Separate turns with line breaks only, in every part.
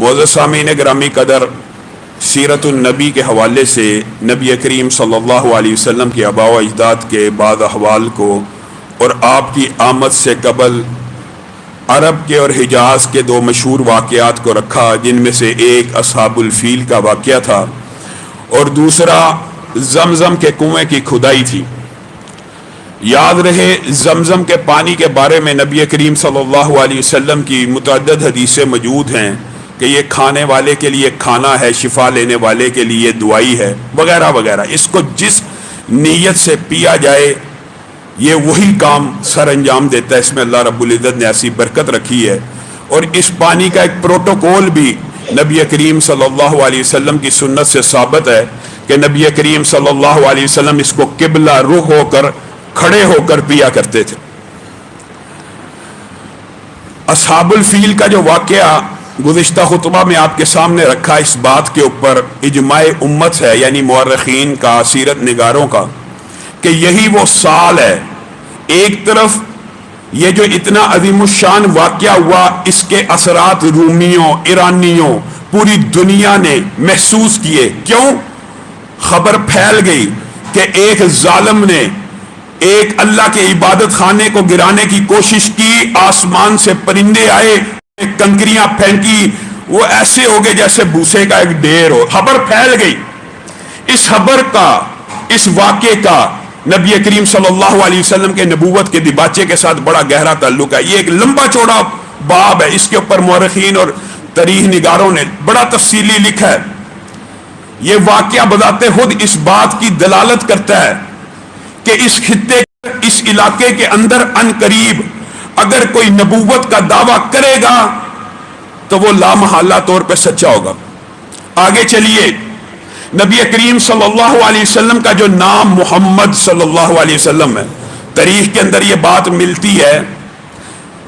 معزز سامعین گرامی قدر، سیرت النبی کے حوالے سے نبی کریم صلی اللہ علیہ وسلم کے آباء و اجداد کے بعض احوال کو اور آپ کی آمد سے قبل عرب کے اور حجاز کے دو مشہور واقعات کو رکھا، جن میں سے ایک اصحاب الفیل کا واقعہ تھا اور دوسرا زمزم کے کنویں کی کھدائی تھی۔ یاد رہے زمزم کے پانی کے بارے میں نبی کریم صلی اللہ علیہ وسلم کی متعدد حدیثیں موجود ہیں کہ یہ کھانے والے کے لیے کھانا ہے، شفا لینے والے کے لیے دوائی ہے، وغیرہ وغیرہ۔ اس کو جس نیت سے پیا جائے یہ وہی کام سر انجام دیتا ہے۔ اس میں اللہ رب العزت نے ایسی برکت رکھی ہے، اور اس پانی کا ایک پروٹوکول بھی نبی کریم صلی اللہ علیہ وسلم کی سنت سے ثابت ہے کہ نبی کریم صلی اللہ علیہ وسلم اس کو قبلہ رخ ہو کر کھڑے ہو کر پیا کرتے تھے۔ اصحاب الفیل کا جو واقعہ گزشتہ خطبہ میں آپ کے سامنے رکھا، اس بات کے اوپر اجماع امت ہے، یعنی مورخین کا، سیرت نگاروں کا، کہ یہی وہ سال ہے۔ ایک طرف یہ جو اتنا عظیم الشان واقعہ ہوا، اس کے اثرات رومیوں، ایرانیوں، پوری دنیا نے محسوس کیے۔ کیوں؟ خبر پھیل گئی کہ ایک ظالم نے ایک اللہ کے عبادت خانے کو گرانے کی کوشش کی، آسمان سے پرندے آئے، کنکریاں پھینکی، وہ ایسے ہو گئے جیسے بھوسے کا ایک ڈھیر ہو۔ خبر پھیل گئی۔ اس خبر کا، اس واقعے کا نبی کریم صلی اللہ علیہ وسلم کے نبوت کے دیباچے کے ساتھ بڑا گہرا تعلق ہے۔ یہ ایک لمبا چوڑا باب ہے، اس کے اوپر مورخین اور تاریخ نگاروں نے بڑا تفصیلی لکھا ہے۔ یہ واقعہ بذات خود اس بات کی دلالت کرتا ہے کہ اس خطے، اس علاقے کے اندر ان قریب اگر کوئی نبوت کا دعویٰ کرے گا تو وہ لامحالہ طور پہ سچا ہوگا۔ آگے چلیے، نبی کریم صلی اللہ علیہ وسلم کا جو نام محمد صلی اللہ علیہ وسلم ہے، تاریخ کے اندر یہ بات ملتی ہے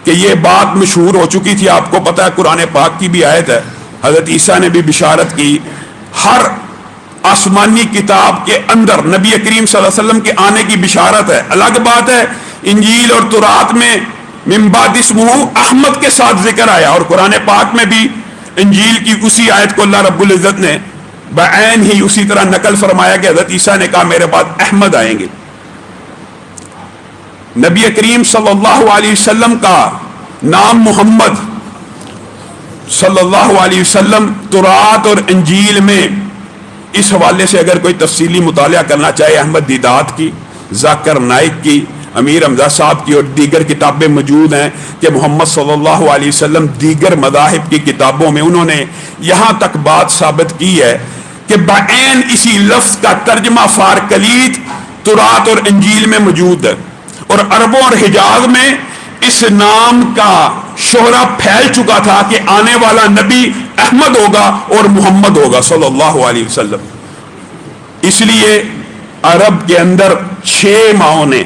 کہ یہ بات مشہور ہو چکی تھی۔ آپ کو پتا ہے قرآن پاک کی بھی آیت ہے، حضرت عیسیٰ نے بھی بشارت کی۔ ہر آسمانی کتاب کے اندر نبی کریم صلی اللہ علیہ وسلم کے آنے کی بشارت ہے۔ الگ بات ہے انجیل اور تورات میں من بعد اسمہ احمد کے ساتھ ذکر آیا، اور قرآن پاک میں بھی انجیل کی اسی آیت کو اللہ رب العزت نے بعین ہی اسی طرح نقل فرمایا کہ حضرت عیسیٰ نے کہا میرے بعد احمد آئیں گے۔ نبی کریم صلی اللہ علیہ وسلم کا نام محمد صلی اللہ علیہ وسلم تورات اور انجیل میں اس حوالے سے اگر کوئی تفصیلی مطالعہ کرنا چاہے، احمد دیدات کی، ذاکر نائک کی، امیر حمزہ صاحب کی اور دیگر کتابیں موجود ہیں کہ محمد صلی اللہ علیہ وسلم دیگر مذاہب کی کتابوں میں انہوں نے یہاں تک بات ثابت کی ہے کہ بعین اسی لفظ کا ترجمہ فارکلیت تورات اور انجیل میں موجود ہے، اور عربوں اور حجاز میں اس نام کا شہرہ پھیل چکا تھا کہ آنے والا نبی احمد ہوگا اور محمد ہوگا صلی اللہ علیہ وسلم۔ اس لیے عرب کے اندر 6 ماہوں نے،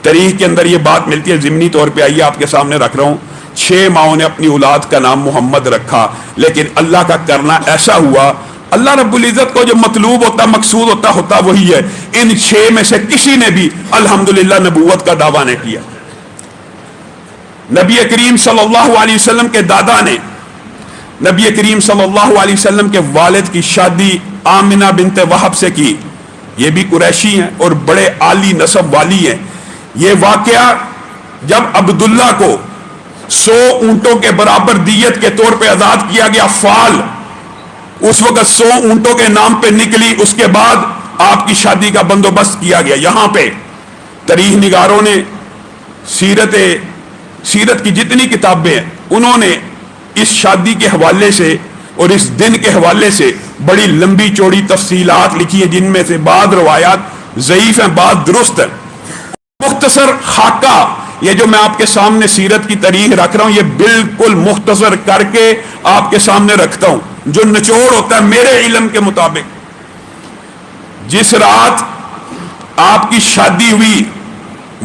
تاریخ کے اندر یہ بات ملتی ہے، ضمنی طور پہ آئیے آپ کے سامنے رکھ رہا ہوں، 6 ماہوں نے اپنی اولاد کا نام محمد رکھا، لیکن اللہ کا کرنا ایسا ہوا، اللہ رب العزت کو جو مطلوب ہوتا، مقصود ہوتا وہی ہے۔ ان 6 میں سے کسی نے بھی الحمدللہ نبوت کا دعویٰ نہیں کیا۔ نبی کریم صلی اللہ علیہ وسلم کے دادا نے نبی کریم صلی اللہ علیہ وسلم کے والد کی شادی آمنہ بنت وہب سے کی۔ یہ بھی قریشی ہیں اور بڑے عالی نسب والی ہیں۔ یہ واقعہ جب عبداللہ کو 100 اونٹوں کے برابر دیت کے طور پہ آزاد کیا گیا، فال اس وقت 100 اونٹوں کے نام پہ نکلی، اس کے بعد آپ کی شادی کا بندوبست کیا گیا۔ یہاں پہ تاریخ نگاروں نے سیرت کی جتنی کتابیں ہیں، انہوں نے اس شادی کے حوالے سے اور اس دن کے حوالے سے بڑی لمبی چوڑی تفصیلات لکھی ہیں، جن میں سے بعض روایات ضعیف ہیں، بعض درست ہیں۔ مختصر خاکہ یہ جو میں آپ کے سامنے سیرت کی تاریخ رکھ رہا ہوں، یہ بالکل مختصر کر کے آپ کے سامنے رکھتا ہوں۔ جو نچوڑ ہوتا ہے میرے علم کے مطابق، جس رات آپ کی شادی ہوئی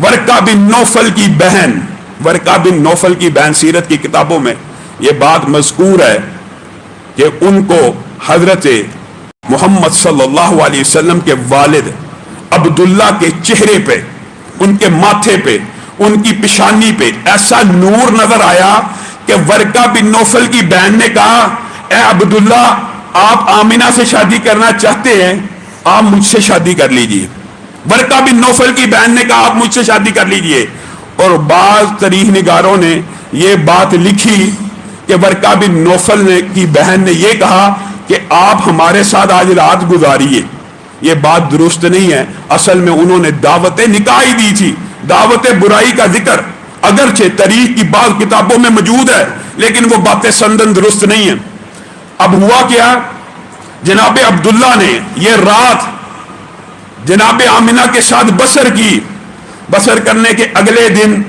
ورقہ بن نوفل کی بہن، ورقہ بن نوفل کی بہن، سیرت کی کتابوں میں یہ بات مذکور ہے کہ ان کو حضرت محمد صلی اللہ علیہ وسلم کے والد عبداللہ کے چہرے پہ، ان کے ماتھے پہ، ان کی پیشانی پہ ایسا نور نظر آیا کہ ورقہ بن نوفل کی بہن نے کہا اے عبداللہ آپ آمینہ سے شادی کرنا چاہتے ہیں، آپ مجھ سے شادی کر لیجئے۔ ورقہ بن نوفل کی بہن نے کہا آپ مجھ سے شادی کر لیجئے، اور بعض تاریخ نگاروں نے یہ بات لکھی کہ ورقہ بن نوفل کی بہن نے یہ کہا کہ آپ ہمارے ساتھ آج رات گزاریے۔ یہ بات درست نہیں ہے، اصل میں انہوں نے دعوت نکاح ہی دی تھی، دعوت برائی کا ذکر اگرچہ تاریخ کی بعض کتابوں میں موجود ہے لیکن وہ باتیں سندن درست نہیں ہیں۔ اب ہوا کیا، جناب عبداللہ نے یہ رات جناب آمنہ کے ساتھ بسر کی۔ بسر کرنے کے اگلے دن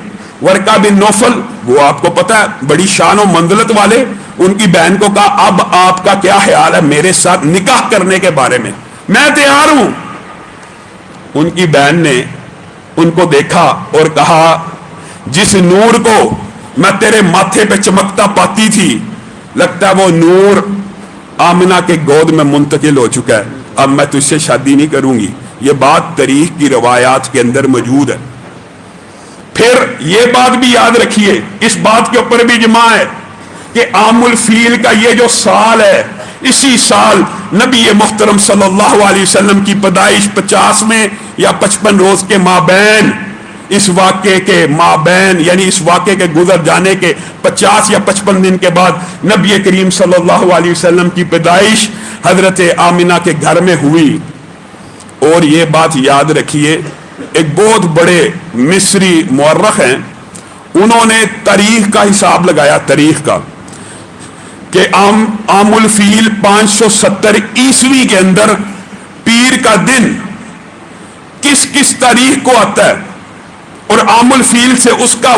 ورقہ بن نوفل، وہ آپ کو پتا ہے بڑی شان و منزلت والے، ان کی بہن کو کہا اب آپ کا کیا خیال ہے میرے ساتھ نکاح کرنے کے بارے میں، میں تیار ہوں۔ ان کی بہن نے ان کو دیکھا اور کہا جس نور کو میں تیرے ماتھے پہ چمکتا پاتی تھی، لگتا ہے وہ نور آمنہ کے گود میں منتقل ہو چکا ہے، اب میں تجھ سے شادی نہیں کروں گی۔ یہ بات تاریخ کی روایات کے اندر موجود ہے۔ پھر یہ بات بھی یاد رکھیے، اس بات کے اوپر بھی اجماع ہے کہ عام الفیل کا یہ جو سال ہے، اسی سال نبی محترم صلی اللہ علیہ وسلم کی پیدائش 50 یا 55 روز کے مابین، اس واقعے کے مابین یعنی اس واقعے کے گزر جانے کے 50 یا 55 دن کے بعد نبی کریم صلی اللہ علیہ وسلم کی پیدائش حضرت آمنہ کے گھر میں ہوئی۔ اور یہ بات یاد رکھیے، ایک بہت بڑے مصری مورخ ہیں، انہوں نے تاریخ کا حساب لگایا، تاریخ کا، کہ عام الفیل 570 عیسوی کے اندر پیر کا دن کس کس تاریخ کو آتا ہے، اور عام الفیل سے اس کا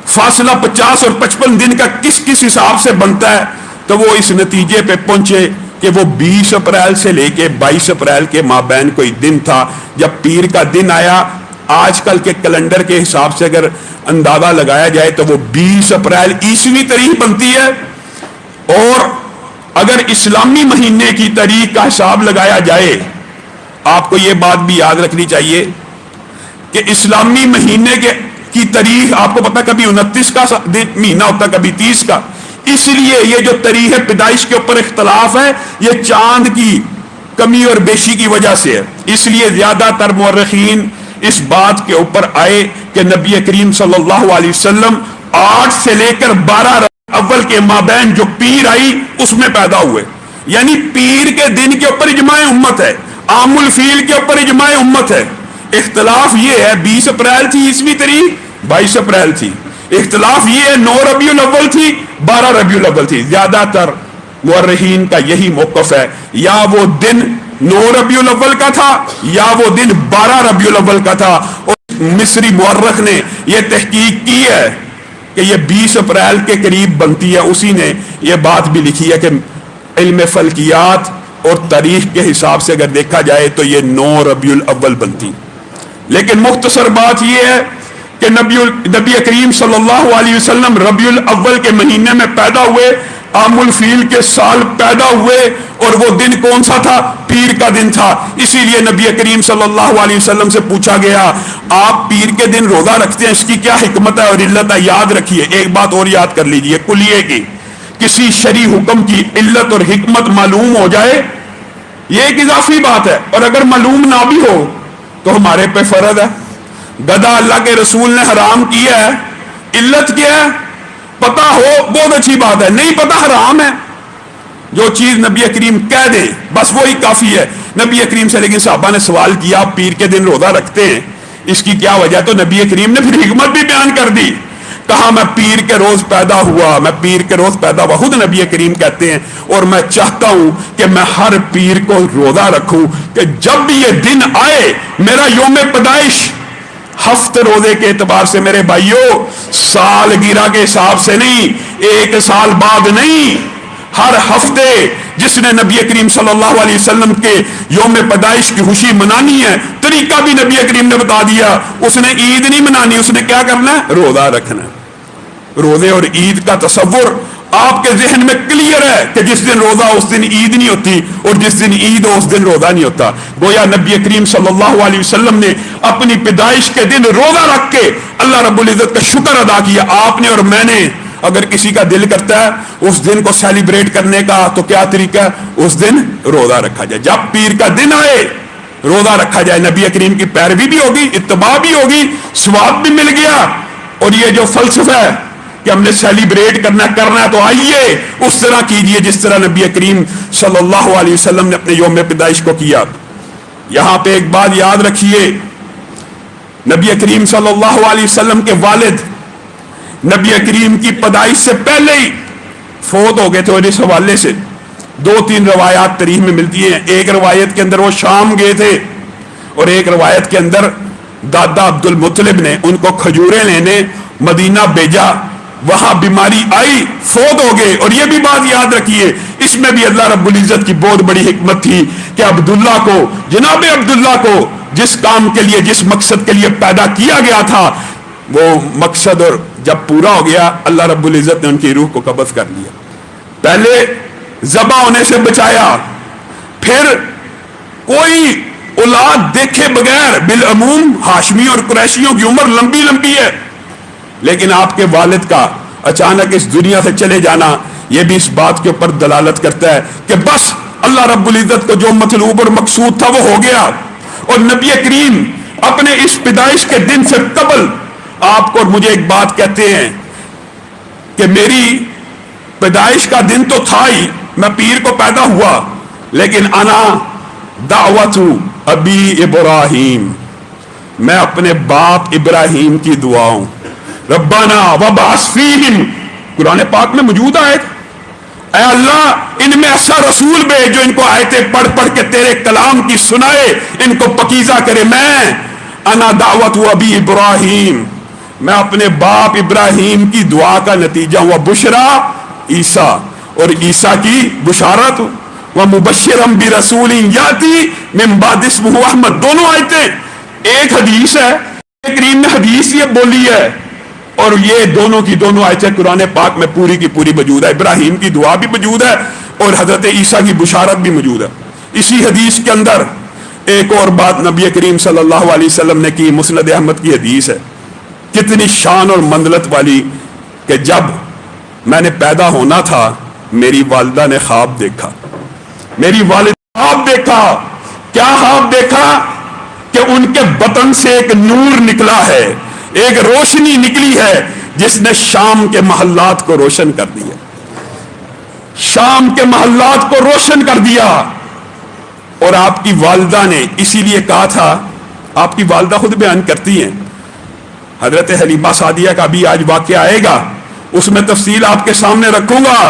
فاصلہ 50 اور 55 دن کا کس کس حساب سے بنتا ہے، تو وہ اس نتیجے پہ پہنچے کہ وہ 20 اپریل سے لے کے 22 اپریل کے مابین کوئی دن تھا جب پیر کا دن آیا۔ آج کل کے کیلنڈر کے حساب سے اگر اندازہ لگایا جائے تو وہ 20 اپریل عیسوی تاریخ بنتی ہے، اور اگر اسلامی مہینے کی تاریخ کا حساب لگایا جائے، آپ کو یہ بات بھی یاد رکھنی چاہیے کہ اسلامی مہینے کی تاریخ آپ کو پتا کبھی 29 کا مہینہ ہوتا، کبھی 30 کا، اس لیے یہ جو تاریخ پیدائش کے اوپر اختلاف ہے یہ چاند کی کمی اور بیشی کی وجہ سے ہے۔ اس لیے زیادہ تر مورخین اس بات کے اوپر آئے کہ نبی کریم صلی اللہ علیہ وسلم 8 سے لے کر 12 اول کے مابین جو پیر آئی اس میں پیدا ہوئے، یعنی پیر کے دن کے اوپر اجماع امت ہے، عام الفیل کے اوپر اجماع امت ہے۔ اختلاف یہ ہے 20 اپریل تھی عیسوی تاریخ، 22 اپریل تھی، اختلاف یہ ہے 9 ربیع الاول تھی، 12 ربیع الاول تھی۔ زیادہ تر مورخین کا یہی موقف ہے، یا وہ دن 9 ربیع الاول کا تھا یا وہ دن 12 ربیع الاول کا تھا۔ اور مصری مورخ نے یہ تحقیق کی ہے کہ یہ 20 اپریل کے قریب بنتی ہے، اسی نے یہ بات بھی لکھی ہے کہ علم فلکیات اور تاریخ کے حساب سے اگر دیکھا جائے تو یہ 9 ربیع الاول بنتی۔ لیکن مختصر بات یہ ہے کہ نبی کریم صلی اللہ علیہ وسلم ربیع الاول کے مہینے میں پیدا ہوئے، عام الفیل کے سال پیدا ہوئے، اور وہ دن کون سا تھا؟ پیر کا دن تھا۔ اسی لیے نبی کریم صلی اللہ علیہ وسلم سے پوچھا گیا آپ پیر کے دن روزہ رکھتے ہیں، اس کی کیا حکمت ہے اور علت ہے؟ یاد رکھیے، ایک بات اور یاد کر لیجئے، کلیے کی کسی شرعی حکم کی علت اور حکمت معلوم ہو جائے یہ ایک اضافی بات ہے، اور اگر معلوم نہ بھی ہو تو ہمارے پہ فرض ہے۔ گدھا اللہ کے رسول نے حرام کیا ہے، علت کیا ہے؟ پتا ہو بہت اچھی بات ہے، نہیں پتا حرام ہے۔ جو چیز نبی کریم کہہ دیں بس وہی کافی ہے۔ نبی کریم سے لیکن صحابہ نے سوال کیا آپ پیر کے دن روزہ رکھتے ہیں، اس کی کیا وجہ؟ تو نبی کریم نے پھر حکمت بھی بیان کر دی، کہا میں پیر کے روز پیدا ہوا، میں پیر کے روز پیدا ہوا۔ خود نبی کریم کہتے ہیں اور میں چاہتا ہوں کہ میں ہر پیر کو روزہ رکھوں کہ جب بھی یہ دن آئے میرا یوم پیدائش ہفتے روزے کے اعتبار سے، میرے بھائیوں سال گیرہ کے حساب سے نہیں، ایک سال بعد نہیں، ہر ہفتے جس نے نبی کریم صلی اللہ علیہ وسلم کے یوم پیدائش کی خوشی منانی ہے، طریقہ بھی نبی کریم نے بتا دیا، اس نے عید نہیں منانی، اس نے کیا کرنا ہے؟ روزہ رکھنا ہے۔ روزے اور عید کا تصور آپ کے ذہن میں کلیئر ہے کہ جس دن روزہ اس دن عید نہیں ہوتی، اور جس دن عید ہو اس دن روزہ نہیں ہوتا۔ گویا نبی کریم صلی اللہ علیہ وسلم نے اپنی پیدائش کے دن روزہ رکھ کے اللہ رب العزت کا شکر ادا کیا۔ آپ نے اور میں نے اگر کسی کا دل کرتا ہے اس دن کو سیلیبریٹ کرنے کا تو کیا طریقہ ہے؟ اس دن روزہ رکھا جائے، جب پیر کا دن آئے روزہ رکھا جائے، نبی کریم کی پیروی بھی ہوگی، اتباع بھی ہوگی، ثواب بھی مل گیا۔ اور یہ جو فلسفہ ہے کہ ہم نے سیلیبریٹ کرنا ہے تو آئیے اس طرح کیجئے جس طرح نبی کریم صلی اللہ علیہ وسلم نے اپنے یوم پیدائش کو کیا۔ یہاں پہ ایک بات یاد رکھیے، نبی کریم صلی اللہ علیہ وسلم کے والد نبی کریم کی پیدائش سے پہلے ہی فوت ہو گئے تھے، اور اس حوالے سے 2-3 روایات تاریخ میں ملتی ہیں۔ ایک روایت کے اندر وہ شام گئے تھے، اور ایک روایت کے اندر دادا عبد المطلب نے ان کو کھجوریں لینے مدینہ بھیجا، وہاں بیماری آئی، فوت ہو گئے۔ اور یہ بھی بات یاد رکھیے، اس میں بھی اللہ رب العزت کی بہت بڑی حکمت تھی کہ عبداللہ کو، جناب عبداللہ کو جس کام کے لیے، جس مقصد کے لیے پیدا کیا گیا تھا، وہ مقصد اور جب پورا ہو گیا اللہ رب العزت نے ان کی روح کو قبض کر لیا۔ پہلے ذبح ہونے سے بچایا، پھر کوئی اولاد دیکھے بغیر، بالعموم ہاشمی اور قریشیوں کی عمر لمبی لمبی ہے، لیکن آپ کے والد کا اچانک اس دنیا سے چلے جانا یہ بھی اس بات کے اوپر دلالت کرتا ہے کہ بس اللہ رب العزت کو جو مطلوب اور مقصود تھا وہ ہو گیا۔ اور نبی کریم اپنے اس پیدائش کے دن سے قبل آپ کو اور مجھے ایک بات کہتے ہیں کہ میری پیدائش کا دن تو تھا ہی، میں پیر کو پیدا ہوا، لیکن انا دعوت ابی ابراہیم، میں اپنے باپ ابراہیم کی دعاؤں، ربنا وبعث فیہم، قرآن پاک میں موجود آیت، اے اللہ ان میں ایسا رسول بھیج جو ان کو آیتیں پڑھ پڑھ کے تیرے کلام کی سنائے، ان کو پکیزہ کرے۔ میں انا دعوت ابی ابراہیم، میں اپنے باپ ابراہیم کی دعا کا نتیجہ ہوا، بشرا عیسیٰ، اور عیسیٰ کی بشارت، ومبشرا برسول یاتی من بعد اسمہ احمد، دونوں آیتیں ایک حدیث ہے، کریم نے حدیث یہ بولی ہے، اور یہ دونوں کی دونوں آیتیں قرآن پاک میں پوری کی پوری موجود ہے، ابراہیم کی دعا بھی موجود ہے اور حضرت عیسیٰ کی بشارت بھی موجود ہے۔ اسی حدیث کے اندر ایک اور بات نبی کریم صلی اللہ علیہ وسلم نے کی، مسند احمد کی حدیث ہے، کتنی شان اور منزلت والی، کہ جب میں نے پیدا ہونا تھا میری والدہ نے خواب دیکھا، میری والدہ خواب دیکھا، کیا خواب دیکھا؟ کہ ان کے بطن سے ایک نور نکلا ہے، ایک روشنی نکلی ہے جس نے شام کے محلات کو روشن کر دیا، شام کے محلات کو روشن کر دیا۔ اور آپ کی والدہ نے اسی لیے کہا تھا، آپ کی والدہ خود بیان کرتی ہیں، حضرت حلیمہ سعدیہ کا بھی آج واقعہ آئے گا، اس میں تفصیل آپ کے سامنے رکھوں گا۔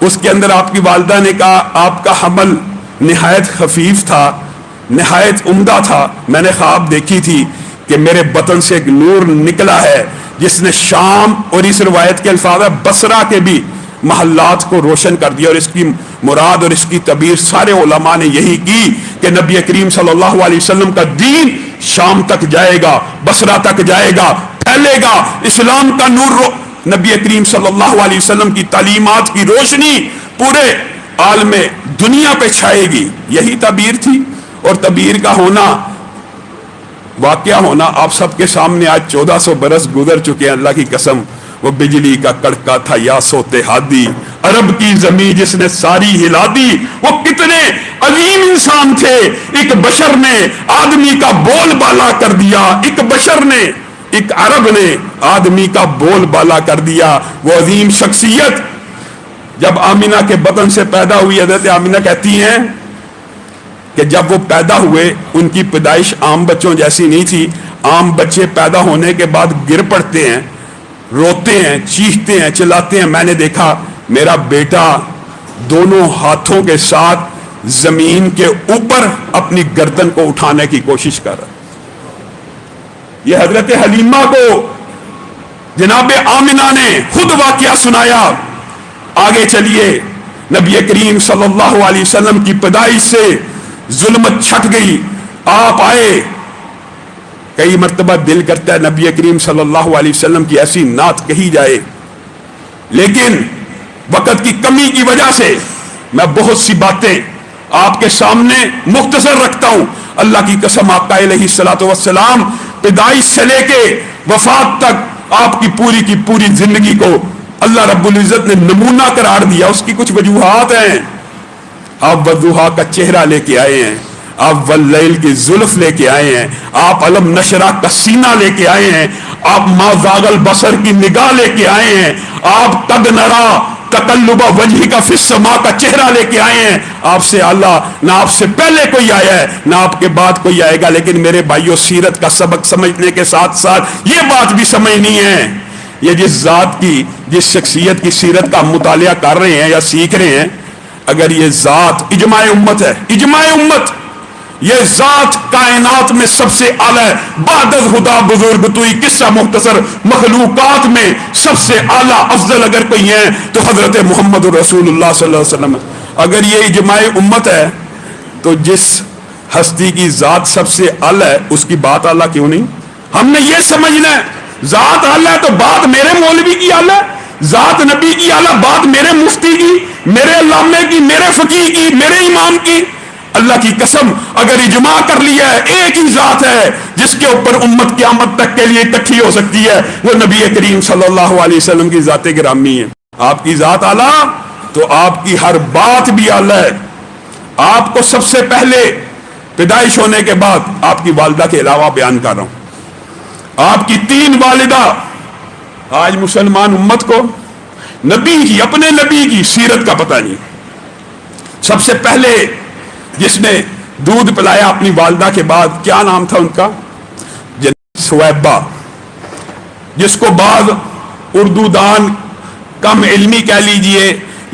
اس کے اندر آپ کی والدہ نے کہا آپ کا حمل نہایت خفیف تھا، نہایت عمدہ تھا، میں نے خواب دیکھی تھی کہ میرے بطن سے ایک نور نکلا ہے جس نے شام، اور اس روایت کے الفاظ ہے بصرہ کے بھی محلات کو روشن کر دیا۔ اور اس کی مراد اور اس کی تعبیر سارے علماء نے یہی کی کہ نبی کریم صلی اللہ علیہ وسلم کا دین شام تک جائے گا، بصرہ تک جائے گا، پھیلے گا، اسلام کا نور نبی کریم صلی اللہ علیہ وسلم کی تعلیمات کی روشنی پورے عالم دنیا پہ چھائے گی، یہی تعبیر تھی۔ اور تعبیر کا ہونا، واقعہ ہونا آپ سب کے سامنے آج 1400 برس گزر چکے ہیں، اللہ کی قسم وہ بجلی کا کڑکا تھا یا سوتے ہادی، عرب کی زمین جس نے ساری ہلا دی، وہ کتنے عظیم انسان تھے، ایک بشر نے آدمی کا بول بالا کر دیا، ایک بشر نے، ایک عرب نے آدمی کا بول بالا کر دیا، وہ عظیم شخصیت۔ جب آمینہ کے بطن سے پیدا ہوئی، حضرت آمینہ کہتی ہیں کہ جب وہ پیدا ہوئے ان کی پیدائش عام بچوں جیسی نہیں تھی، عام بچے پیدا ہونے کے بعد گر پڑتے ہیں، روتے ہیں، چیختے ہیں، چلاتے ہیں، میں نے دیکھا میرا بیٹا دونوں ہاتھوں کے ساتھ زمین کے اوپر اپنی گردن کو اٹھانے کی کوشش کر رہا۔ یہ حضرت حلیمہ کو جناب آمنہ نے خود واقعہ سنایا۔ آگے چلیے، نبی کریم صلی اللہ علیہ وسلم کی پیدائش سے ظلمت چھٹ گئی، آپ آئے۔ کئی مرتبہ دل کرتا ہے نبی کریم صلی اللہ علیہ وسلم کی ایسی نعت کہی جائے، لیکن وقت کی کمی کی وجہ سے میں بہت سی باتیں آپ کے سامنے مختصر رکھتا ہوں۔ اللہ کی قسم آقا علیہ الصلوۃ والسلام پیدائش سے لے کے وفات تک آپ کی پوری زندگی کو اللہ رب العزت نے نمونہ قرار دیا، اس کی کچھ وجوہات ہیں۔ آپ والضحیٰ کا چہرہ لے کے آئے ہیں، آپ واللیل کی زلف لے کے آئے ہیں، آپ علم نشرہ کا سینہ لے کے آئے ہیں، آپ ما زاغ البصر کی نگاہ لے کے آئے ہیں، آپ قد نرا تقلب وجہ کا فی السماء کا چہرہ لے کے آئے ہیں۔ آپ سے اعلیٰ نہ آپ سے پہلے کوئی آیا ہے نہ آپ کے بعد کوئی آئے گا، لیکن میرے بھائیوں سیرت کا سبق سمجھنے کے ساتھ ساتھ یہ بات بھی سمجھنی ہے، یہ جس ذات کی جس شخصیت کی سیرت کا مطالعہ کر رہے ہیں یا سیکھ رہے ہیں، اگر یہ ذات اجماع امت ہے، اجماع امت، یہ ذات کائنات میں سب سے اعلیٰ ہے، بعد از خدا بزرگ توئی قصہ مختصر، مخلوقات میں سب سے اعلیٰ افضل اگر کوئی ہے تو حضرت محمد رسول اللہ صلی اللہ علیہ وسلم ہے۔ اگر یہ اجماع امت ہے تو جس ہستی کی ذات سب سے اعلیٰ ہے اس کی بات اعلیٰ کیوں نہیں؟ ہم نے یہ سمجھنا ہے ذات اعلیٰ ہے تو بات میرے مولوی کی اعلیٰ ہے، ذات نبی کی اعلیٰ، بات میرے مفتی کی، میرے علامے کی، میرے فقیہ کی، میرے امام کی۔ اللہ کی قسم اگر اجماع کر لیا ہے ایک ہی ذات ہے جس کے اوپر امت قیامت تک کے لیے اکٹھی ہو سکتی ہے، وہ نبی کریم صلی اللہ علیہ وسلم کی ذات گرامی ہے۔ آپ کی ذات اعلیٰ تو آپ کی ہر بات بھی اعلیٰ ہے۔ آپ کو سب سے پہلے پیدائش ہونے کے بعد آپ کی والدہ کے علاوہ بیان کر رہا ہوں، آپ کی 3 والدہ۔ آج مسلمان امت کو نبی کی، اپنے نبی کی سیرت کا پتہ نہیں۔ سب سے پہلے جس نے دودھ پلایا اپنی والدہ کے بعد کیا نام تھا ان کا؟ سویبہ، جس کو بعض اردو دان کم علمی کہہ لیجئے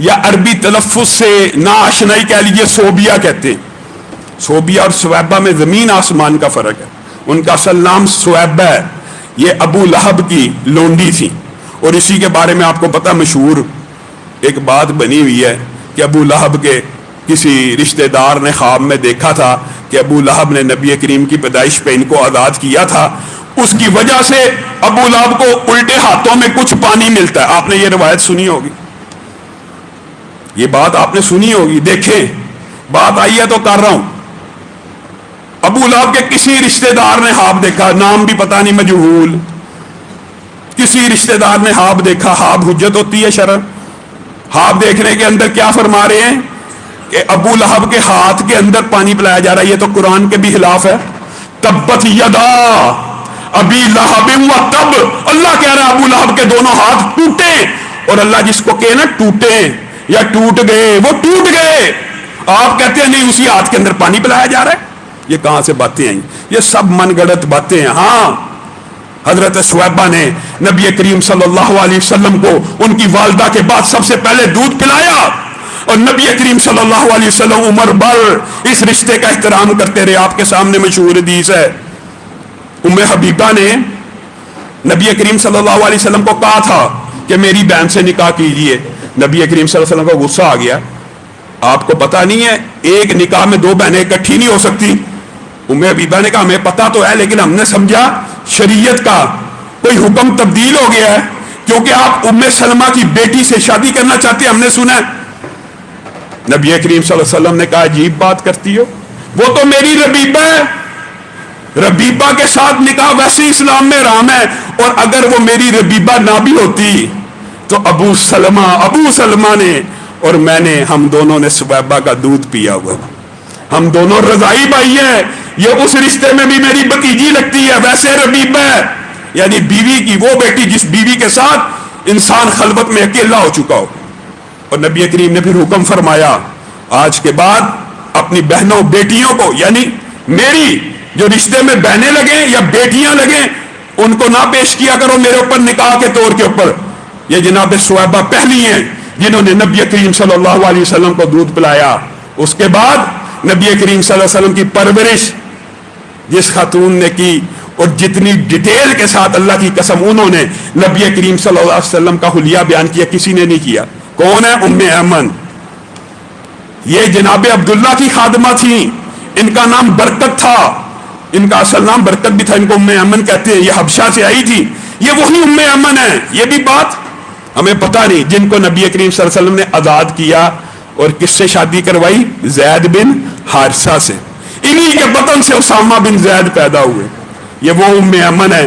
یا عربی تلفظ سے ناآشنائی کہہ لیجئے صوبیہ کہتے ہیں۔ صوبیہ اور سویبہ میں زمین آسمان کا فرق ہے۔ ان کا اصل نام سویبہ ہے، یہ ابو لہب کی لونڈی تھی، اور اسی کے بارے میں آپ کو پتہ مشہور ایک بات بنی ہوئی ہے کہ ابو لہب کے کسی رشتہ دار نے خواب میں دیکھا تھا کہ ابو لہب نے نبی کریم کی پیدائش پہ ان کو آزاد کیا تھا، اس کی وجہ سے ابو لہب کو الٹے ہاتھوں میں کچھ پانی ملتا ہے۔ آپ نے یہ روایت سنی ہوگی، یہ بات آپ نے سنی ہوگی، دیکھیں بات آئی ہے تو کر رہا ہوں۔ ابو لہب کے کسی رشتہ دار نے خواب دیکھا، نام بھی پتہ نہیں، مجہول، کسی رشتہ دار نے خواب دیکھا۔ خواب حجت ہوتی ہے شرع۔ خواب دیکھنے کے اندر کیا فرما رہے ہیں کہ ابو لہب کے ہاتھ کے اندر پانی پلایا جا رہا ہے، یہ تو قرآن کے بھی خلاف ہے۔ تبت یدا ابی لہب و تب، اللہ کہہ رہا ہے ابو لہب کے دونوں ہاتھ ٹوٹے، اور اللہ جس کو کہے نا ٹوٹے یا ٹوٹ گئے، وہ ٹوٹ گئے۔ آپ کہتے ہیں نہیں اسی ہاتھ کے اندر پانی پلایا جا رہا ہے، یہ کہاں سے باتیں آئیں؟ یہ سب من گڑت باتیں ہیں۔ ہاں، حضرت سویبہ نے نبی کریم صلی اللہ علیہ وسلم کو ان کی والدہ کے بعد سب سے پہلے دودھ پلایا، اور نبی کریم صلی اللہ علیہ وسلم عمر بھر اس رشتے کا احترام کرتے رہے۔ آپ کے سامنے مشہور حدیث ہے، ام حبیبہ نے نبی کریم صلی اللہ علیہ وسلم کو کہا تھا کہ میری بہن سے نکاح کیجئے۔ نبی کریم صلی اللہ علیہ وسلم کو غصہ آ گیا، آپ کو پتہ نہیں ہے ایک نکاح میں 2 بہنیں اکٹھی نہیں ہو سکتی؟ ام حبیبہ نے کہا ہمیں پتہ تو ہے، لیکن ہم نے سمجھا شریعت کا کوئی حکم تبدیل ہو گیا ہے، کیونکہ آپ ام سلمہ کی بیٹی سے شادی کرنا چاہتے ہیں، ہم نے سنا ہے۔ نبی کریم صلی اللہ علیہ وسلم نے کہا عجیب بات کرتی ہو، وہ تو میری ربیبہ ہے، ربیبہ کے ساتھ نکاح ویسے اسلام میں حرام ہے، اور اگر وہ میری ربیبہ نہ بھی ہوتی تو ابو سلمہ نے اور میں نے، ہم دونوں نے سویبہ کا دودھ پیا ہوا، ہم دونوں رضائی بھائی ہیں، یہ اس رشتے میں بھی میری بھتیجی لگتی ہے، ویسے ربیبہ ہے، یعنی بیوی کی وہ بیٹی جس بیوی کے ساتھ انسان خلوت میں اکیلا ہو چکا ہو۔ اور نبی کریم نے پھر حکم فرمایا آج کے بعد اپنی بہنوں بیٹیوں کو، یعنی میری جو رشتے میں بہنیں لگیں یا بیٹیاں لگیں، ان کو نہ پیش کیا کرو میرے اوپر نکاح کے طور کے اوپر۔ یہ جناب سویبہ پہلی ہیں جنہوں نے نبی کریم صلی اللہ علیہ وسلم کو دودھ پلایا۔ اس کے بعد نبی کریم صلی اللہ علیہ وسلم کی پرورش جس خاتون نے کی، اور جتنی ڈیٹیل کے ساتھ اللہ کی قسم انہوں نے نبی کریم صلی اللہ علیہ وسلم کا حلیہ بیان کیا، کسی نے نہیں کیا۔ کون ہے؟ ام ایمن، یہ جناب عبداللہ کی خادمہ تھیں، ان کا نام برکت تھا، ان کا اصل نام برکت بھی تھا، ان کو ام ایمن کہتے ہیں، یہ حبشہ سے آئی تھی، یہ وہی ام ایمن ہے۔ یہ بھی بات ہمیں پتہ نہیں، جن کو نبی کریم صلی اللہ علیہ وسلم نے آزاد کیا، اور کس سے شادی کروائی؟ زید بن حارثہ سے، انہی کے بطن سے اسامہ بن زید پیدا ہوئے۔ یہ وہ ام ایمن ہے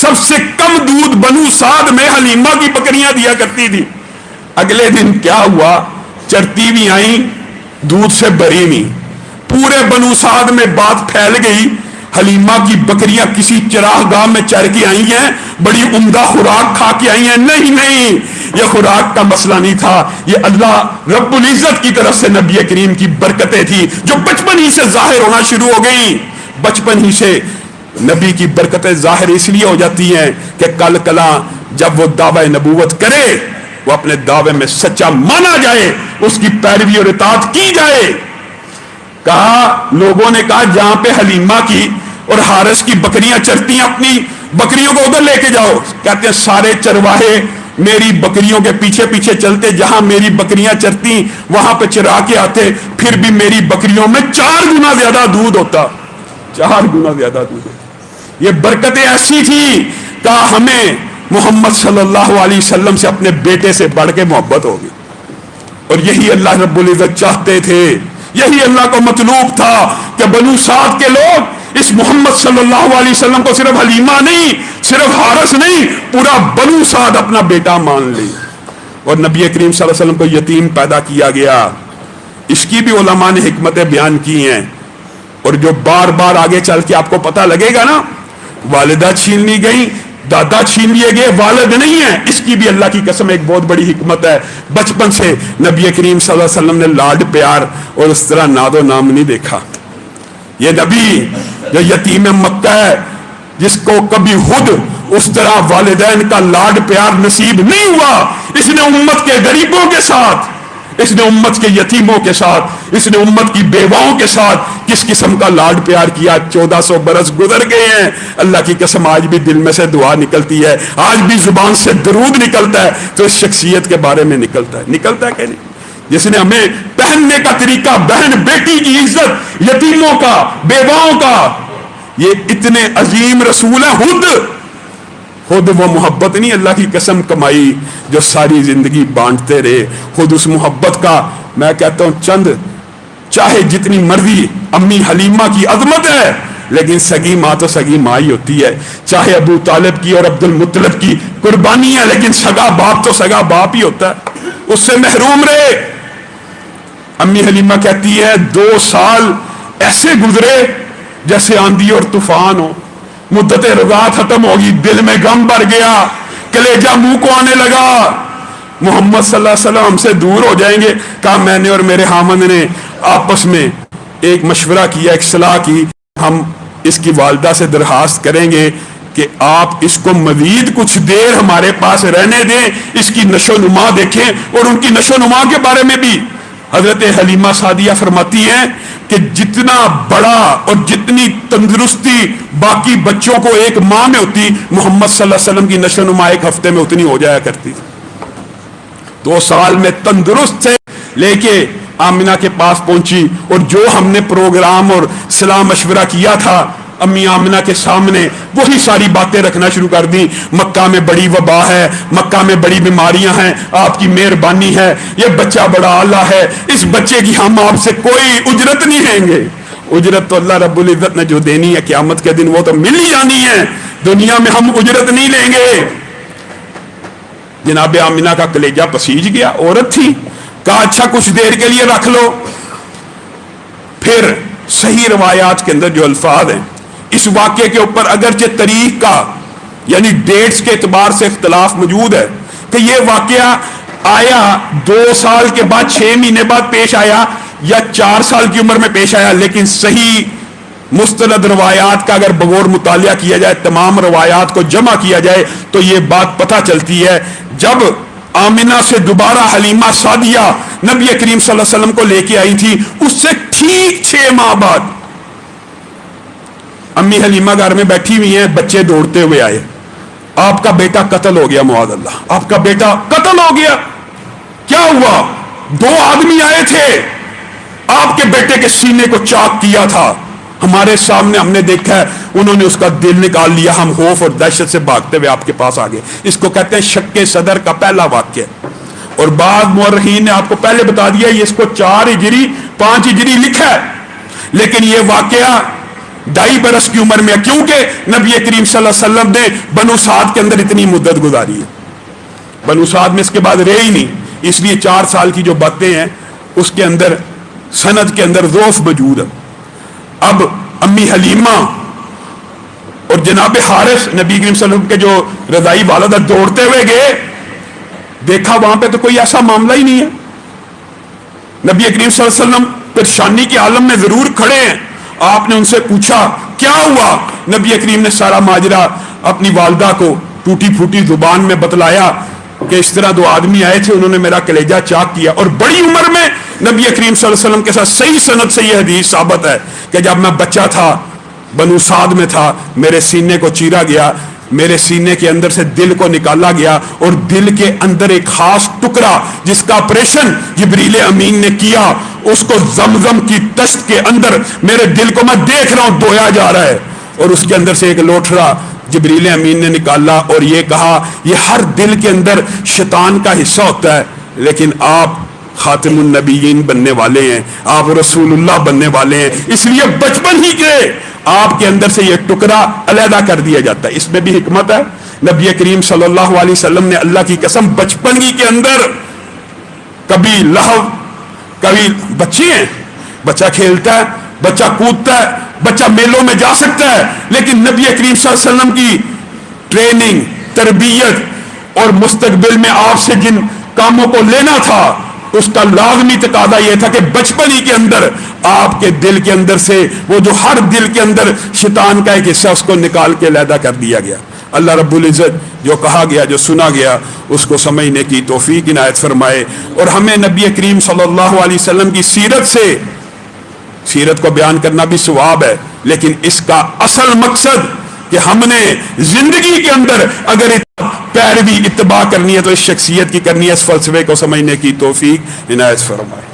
سب سے کم دودھ بنو سعد میں حلیمہ کی بکریاں دیا کرتی تھی. اگلے دن کیا ہوا, چرتی بھی آئیں, دودھ سے بری نہیں, پورے بنو سعد میں بات پھیل گئی, حلیمہ کی بکریاں کسی چراغ گاہ میں چر کے آئی ہیں, بڑی عمدہ خوراک کھا کے آئی ہیں. نہیں نہیں, یہ خوراک کا مسئلہ نہیں تھا, یہ اللہ رب العزت کی طرف سے نبی کریم کی برکتیں تھی جو بچپن ہی سے ظاہر ہونا شروع ہو گئیں. بچپن ہی سے نبی کی برکتیں ظاہر اس لیے ہو جاتی ہیں کہ کل کلا جب وہ دعوی نبوت کرے وہ اپنے دعوے میں سچا مانا جائے, اس کی پیروی اور اطاعت کی جائے. کہا, لوگوں نے کہا جہاں پہ حلیمہ کی اور حارث کی بکریاں چرتی ہیں اپنی بکریوں کو ادھر لے کے جاؤ. کہتے ہیں سارے چرواہے میری بکریوں کے پیچھے پیچھے چلتے, جہاں میری بکریاں چرتی وہاں پہ چرا کے آتے, پھر بھی میری بکریوں میں 4 گنا زیادہ دودھ ہوتا, 4 گنا زیادہ دودھ ہوتا. یہ برکتیں ایسی تھی کہ ہمیں محمد صلی اللہ علیہ وسلم سے اپنے بیٹے سے بڑھ کے محبت ہوگی, اور یہی اللہ رب العزت چاہتے تھے, یہی اللہ کو مطلوب تھا کہ بنو سعد کے لوگ اس محمد صلی اللہ علیہ وسلم کو صرف حلیمہ نہیں, صرف حارث نہیں, پورا بنو سعد اپنا بیٹا مان لے. اور نبی کریم صلی اللہ علیہ وسلم کو یتیم پیدا کیا گیا. اس کی بھی علماء نے حکمتیں بیان کی ہیں, اور جو بار بار آگے چل کے آپ کو پتہ لگے گا نا, والدہ چھین لی گئی, دادا چھین لیے گئے, والد نہیں ہے. اس کی بھی اللہ کی قسم ایک بہت بڑی حکمت ہے. بچپن سے نبی کریم صلی اللہ علیہ وسلم نے لاڈ پیار اور اس طرح ناد و نام نہیں دیکھا. یہ نبی جو یتیم مکہ ہے, جس کو کبھی خود اس طرح والدین کا لاڈ پیار نصیب نہیں ہوا, اس نے امت کے غریبوں کے ساتھ, اس نے امت کے یتیموں کے ساتھ, اس نے امت کی بیواؤں کے ساتھ کس قسم کا لاڈ پیار کیا. 1400 برس گزر گئے ہیں, اللہ کی قسم آج بھی دل میں سے دعا نکلتی ہے, آج بھی زبان سے درود نکلتا ہے, تو اس شخصیت کے بارے میں نکلتا ہے کہ نہیں, جس نے ہمیں پہننے کا طریقہ, بہن بیٹی کی عزت, یتیموں کا, بیواؤں کا, یہ اتنے عظیم رسول ہیں. خود وہ محبت نہیں اللہ کی قسم کمائی جو ساری زندگی بانٹتے رہے. خود اس محبت کا میں کہتا ہوں چند, چاہے جتنی مرضی امی حلیمہ کی عظمت ہے, لیکن سگی ماں تو سگی ماں ہی ہوتی ہے. چاہے ابو طالب کی اور عبد المطلب کی قربانی ہے, لیکن سگا باپ تو سگا باپ ہی ہوتا ہے, اس سے محروم رہے. امی حلیمہ کہتی ہے 2 سال ایسے گزرے جیسے آندھی اور طوفان ہو, مدت رضا ختم ہوگی, دل میں غم بھر گیا, کلیجہ منہ کو آنے لگا, محمد صلی اللہ علیہ وسلم ہم سے دور ہو جائیں گے. کہا میں نے اور میرے حامد نے آپس میں ایک مشورہ کیا, ایک صلاح کی, ہم اس کی والدہ سے درخواست کریں گے کہ آپ اس کو مزید کچھ دیر ہمارے پاس رہنے دیں, اس کی نشو نما دیکھیں. اور ان کی نشو نما کے بارے میں بھی حضرت حلیمہ سعدیہ فرماتی ہیں کہ جتنا بڑا اور جتنی تندرستی باقی بچوں کو ایک ماہ میں ہوتی, محمد صلی اللہ علیہ وسلم کی نشو نما 1 ہفتے میں اتنی ہو جایا کرتی. 2 سال میں تندرست تھے, لے کے آمنہ کے پاس پہنچی, اور جو ہم نے پروگرام اور صلاح مشورہ کیا تھا امی آمنہ کے سامنے وہی ساری باتیں رکھنا شروع کر دی. مکہ میں بڑی وبا ہے, مکہ میں بڑی بیماریاں ہیں, آپ کی مہربانی ہے, یہ بچہ بڑا اعلیٰ ہے, اس بچے کی ہم آپ سے کوئی اجرت نہیں لیں گے. اجرت تو اللہ رب العزت نے جو دینی ہے قیامت کے دن وہ تو مل ہی جانی ہے, دنیا میں ہم اجرت نہیں لیں گے. جناب آمنہ کا کلیجہ پسیج گیا, عورت تھی, کہا اچھا کچھ دیر کے لیے رکھ لو. پھر صحیح روایات کے اندر جو الفاظ ہیں اس واقعے کے اوپر اگرچہ تاریخ کا یعنی ڈیٹس کے اعتبار سے اختلاف موجود ہے کہ یہ واقعہ آیا 2 سال کے بعد 6 مہینے بعد پیش آیا یا 4 سال کی عمر میں پیش آیا, لیکن صحیح مستند روایات کا اگر بغور مطالعہ کیا جائے, تمام روایات کو جمع کیا جائے, تو یہ بات پتہ چلتی ہے جب آمنہ سے دوبارہ حلیمہ سعدیہ نبی کریم صلی اللہ علیہ وسلم کو لے کے آئی تھی, اس سے ٹھیک 6 ماہ بعد امی حلیمہ گھر میں بیٹھی ہوئی ہیں, بچے دوڑتے ہوئے آئے, آپ کا بیٹا قتل ہو گیا, معاذ اللہ, آپ کا بیٹا قتل ہو گیا. کیا ہوا؟ 2 آدمی آئے تھے, آپ کے بیٹے کے سینے کو چاک کیا تھا, ہمارے سامنے ہم نے دیکھا ہے, انہوں نے اس کا دل نکال لیا, ہم خوف اور دہشت سے بھاگتے ہوئے آپ کے پاس آ گئے. اس کو کہتے ہیں شک صدر کا پہلا واقعہ. اور بعض مورخین نے آپ کو پہلے بتا دیا یہ اس کو 4 ہجری 5 ہجری لکھا ہے, لیکن یہ واقعہ 2.5 برس کی عمر میں, کیونکہ نبی کریم صلی اللہ علیہ وسلم نے بنو سعد کے اندر اتنی مدت گزاری ہے, بنو سعد میں اس کے بعد رہے ہی نہیں, اس لیے 4 سال کی جو باتیں ہیں اس کے اندر سند کے اندر ضعف موجود ہے. اب امی حلیمہ اور جناب حارث نبی کریم صلی اللہ علیہ وسلم کے جو رضائی والدہ دوڑتے ہوئے گئے, دیکھا وہاں پہ تو کوئی ایسا معاملہ ہی نہیں ہے. نبی کریم صلی اللہ علیہ وسلم پریشانی کے عالم میں ضرور کھڑے ہیں. آپ نے ان سے پوچھا کیا ہوا, نبی کریم نے سارا ماجرا اپنی والدہ کو ٹوٹی پھوٹی زبان میں بتلایا کہ اس طرح 2 آدمی آئے تھے, انہوں نے میرا کلیجہ چاک کیا. اور بڑی عمر میں نبی کریم صلی اللہ علیہ وسلم کے ساتھ صحیح سند سے یہ حدیث ثابت ہے کہ جب میں بچہ تھا, بنو سعد میں تھا, میرے سینے کو چیرا گیا, میرے سینے کے اندر سے دل کو نکالا گیا, اور دل کے اندر ایک خاص ٹکڑا جس کا آپریشن جبریل امین نے کیا, اس کو زمزم کی دشت کے اندر میرے دل کو میں دیکھ رہا ہوں دھویا جا رہا ہے, اور اس کے اندر سے ایک لوٹھڑا جبریل امین نے نکالا اور یہ کہا یہ ہر دل کے اندر شیطان کا حصہ ہوتا ہے, لیکن آپ خاتم النبیین بننے والے ہیں, آپ رسول اللہ بننے والے ہیں, اس لیے بچپن ہی کے آپ کے اندر سے یہ ٹکڑا علیحدہ کر دیا جاتا ہے. اس میں بھی حکمت ہے. نبی کریم صلی اللہ علیہ وسلم نے اللہ کی قسم بچپن ہی کے اندر کبھی لہو, کبھی بچے ہیں, بچہ کھیلتا ہے, بچہ کودتا ہے, بچہ میلوں میں جا سکتا ہے, لیکن نبی کریم صلی اللہ علیہ وسلم کی ٹریننگ, تربیت اور مستقبل میں آپ سے جن کاموں کو لینا تھا اس کا لازمی تقاضا یہ تھا کہ بچپن ہی کے اندر آپ کے دل کے اندر سے وہ جو ہر دل کے اندر شیطان کا ایک حصہ اس کو نکال کے علیحدہ کر دیا گیا. اللہ رب العزت جو کہا گیا, جو سنا گیا, اس کو سمجھنے کی توفیق عنایت فرمائے, اور ہمیں نبی کریم صلی اللہ علیہ وسلم کی سیرت کو بیان کرنا بھی ثواب ہے, لیکن اس کا اصل مقصد کہ ہم نے زندگی کے اندر اگر پیروی اتباع کرنی ہے تو اس شخصیت کی کرنی ہے, اس فلسفے کو سمجھنے کی توفیق عنایت فرمائے.